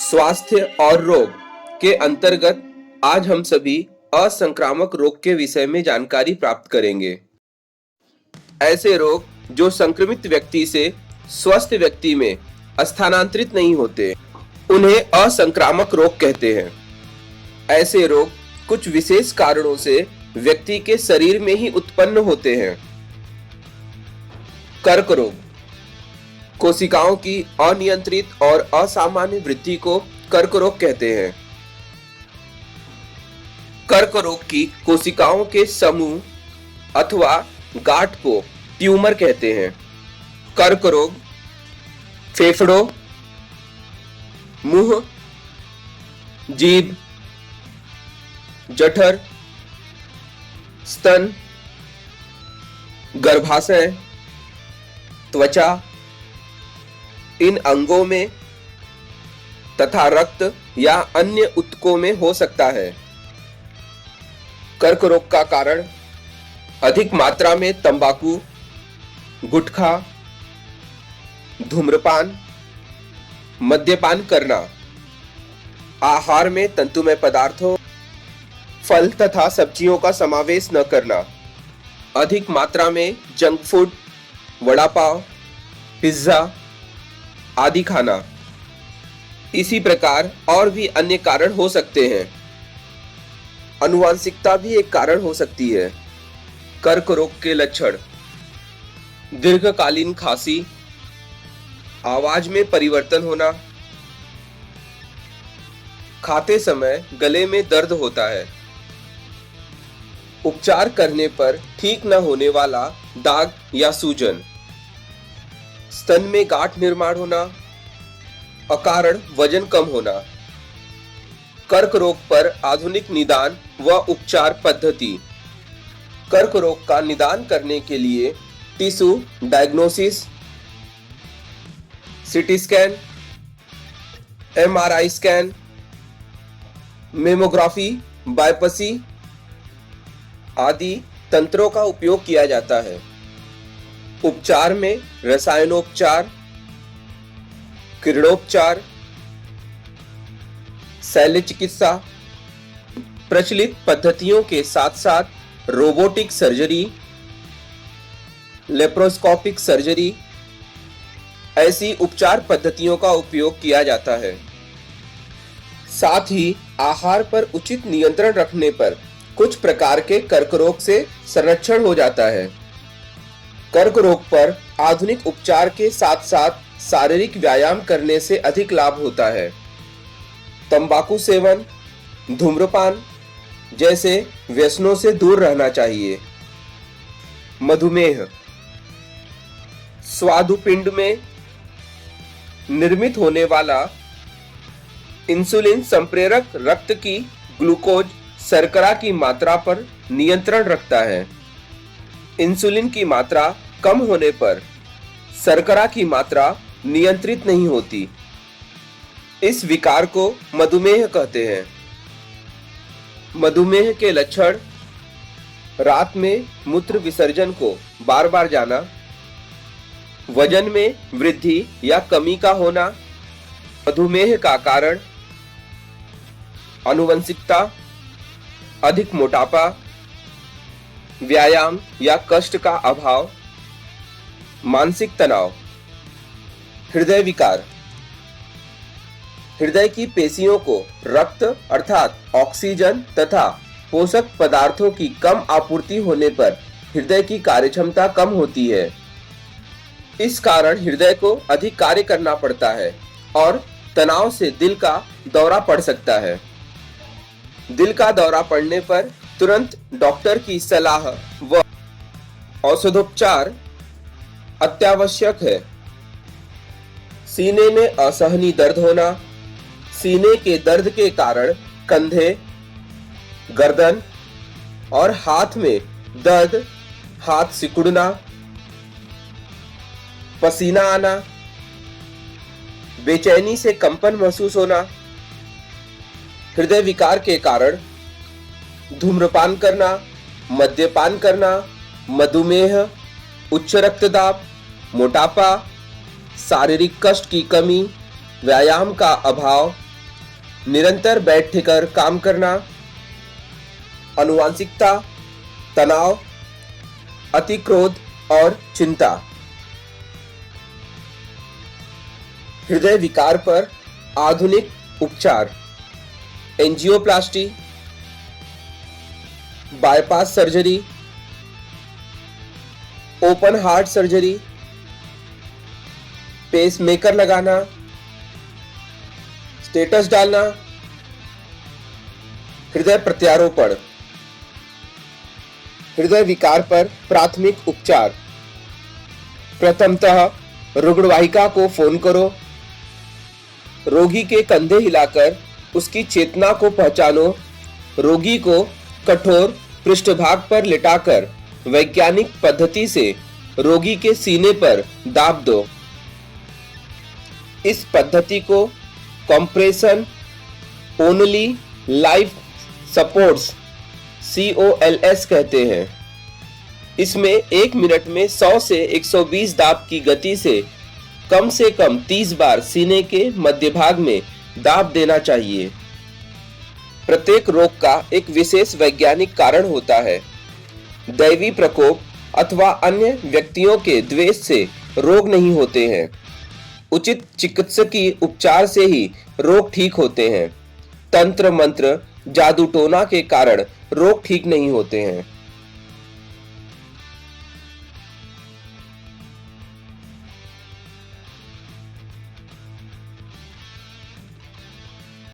स्वास्थ्य और रोग के अंतर्गत आज हम सभी असंक्रामक रोग के विषय में जानकारी प्राप्त करेंगे। ऐसे रोग जो संक्रमित व्यक्ति से स्वस्थ व्यक्ति में स्थानांतरित नहीं होते, उन्हें असंक्रामक रोग कहते हैं। ऐसे रोग कुछ विशेष कारणों से व्यक्ति के शरीर में ही उत्पन्न होते हैं। कर्क रोग कोशिकाओं की अनियंत्रित और असामान्य वृद्धि को कर्क रोग कहते हैं। कर्क रोग की कोशिकाओं के समूह अथवा गांठ को ट्यूमर कहते हैं। कर्क रोग फेफड़ों, मुंह, जीभ, जठर, स्तन, गर्भाशय, त्वचा, इन अंगों में तथा रक्त या अन्य ऊतकों में हो सकता है। कर्क रोग का कारण अधिक मात्रा में तंबाकू, गुटखा, धूम्रपान, मद्यपान करना, आहार में तंतुमय पदार्थों, फल तथा सब्जियों का समावेश न करना, अधिक मात्रा में junk food, vada pav, pizza आदि खाना, इसी प्रकार और भी अन्य कारण हो सकते हैं। आनुवंशिकता भी एक कारण हो सकती है। कर्क रोग के लक्षण: दीर्घकालीन खांसी, आवाज में परिवर्तन होना, खाते समय गले में दर्द होता है, उपचार करने पर ठीक न होने वाला दाग या सूजन, स्तन में गांठ निर्माण होना, अकारण वजन कम होना। कर्क रोग पर आधुनिक निदान व उपचार पद्धति: कर्क रोग का निदान करने के लिए tissue diagnosis, CT scan, MRI scan, mammography, biopsy आदि तंत्रों का उपयोग किया जाता है। उपचार में रसायनोपचार, किरणोपचार, शल्य चिकित्सा, प्रचलित पद्धतियों के साथ साथ रोबोटिक सर्जरी, लेप्रोस्कोपिक सर्जरी, ऐसी उपचार पद्धतियों का उपयोग किया जाता है। साथ ही आहार पर उचित नियंत्रण रखने पर कुछ प्रकार के कर्क रोग से संरक्षण हो जाता है। कर्क रोग पर आधुनिक उपचार के साथ साथ शारीरिक व्यायाम करने से अधिक लाभ होता है। तंबाकू सेवन, धूम्रपान जैसे व्यसनों से दूर रहना चाहिए। मधुमेह स्वादुपिंड में निर्मित होने वाला इंसुलिन संप्रेरक रक्त की ग्लूकोज शर्करा की मात्रा पर नियंत्रण रखता है। इंसुलिन की मात्रा कम होने पर शर्करा की मात्रा नियंत्रित नहीं होती। इस विकार को मधुमेह कहते हैं। मधुमेह के लक्षण: रात में मूत्र विसर्जन को बार बार जाना, वजन में वृद्धि या कमी का होना। मधुमेह का कारण: आनुवंशिकता, अधिक मोटापा, व्यायाम या कष्ट का अभाव, मानसिक तनाव। हृदय विकार: हृदय की पेशियों को रक्त अर्थात ऑक्सीजन तथा पोषक पदार्थों की कम आपूर्ति होने पर हृदय की कार्यक्षमता कम होती है। इस कारण हृदय को अधिक कार्य करना पड़ता है और तनाव से दिल का दौरा पड़ सकता है। दिल का दौरा पड़ने पर तुरंत डॉक्टर की सलाह व औषधोपचार अत्यावश्यक है। सीने में असहनीय दर्द होना, सीने के दर्द के कारण कंधे, गर्दन और हाथ में दर्द, हाथ सिकुड़ना, पसीना आना, बेचैनी से कंपन महसूस होना। हृदय विकार के कारण धूम्रपान करना, मद्यपान करना, मधुमेह, उच्च रक्तदाब, मोटापा, शारीरिक कष्ट की कमी, व्यायाम का अभाव, निरंतर बैठकर काम करना, आनुवंशिकता, तनाव, अतिक्रोध और चिंता। हृदय विकार पर आधुनिक उपचार, angioplasty, bypass surgery, open heart surgery, pacemaker लगाना, स्टेटस डालना, हृदय प्रत्यारोपण। हृदय विकार पर प्राथमिक उपचार, प्रथमतः रुग्णवाहिका को फोन करो, रोगी के कंधे हिलाकर उसकी चेतना को पहचानो, रोगी को कठोर पृष्ठभाग पर लिटाकर वैज्ञानिक पद्धति से रोगी के सीने पर दाब दो। इस पद्धति को compression only life supports COLS कहते हैं। इसमें 1 मिनट में 100 से 120 दाब की गति से कम 30 बार सीने के मध्य भाग में दाब देना चाहिए। प्रत्येक रोग का एक विशेष वैज्ञानिक कारण होता है। दैवी प्रकोप अथवा अन्य व्यक्तियों के द्वेष से रोग नहीं होते हैं। उचित चिकित्सकीय उपचार से ही रोग ठीक होते हैं। तंत्र मंत्र, जादू टोना के कारण रोग ठीक नहीं होते हैं।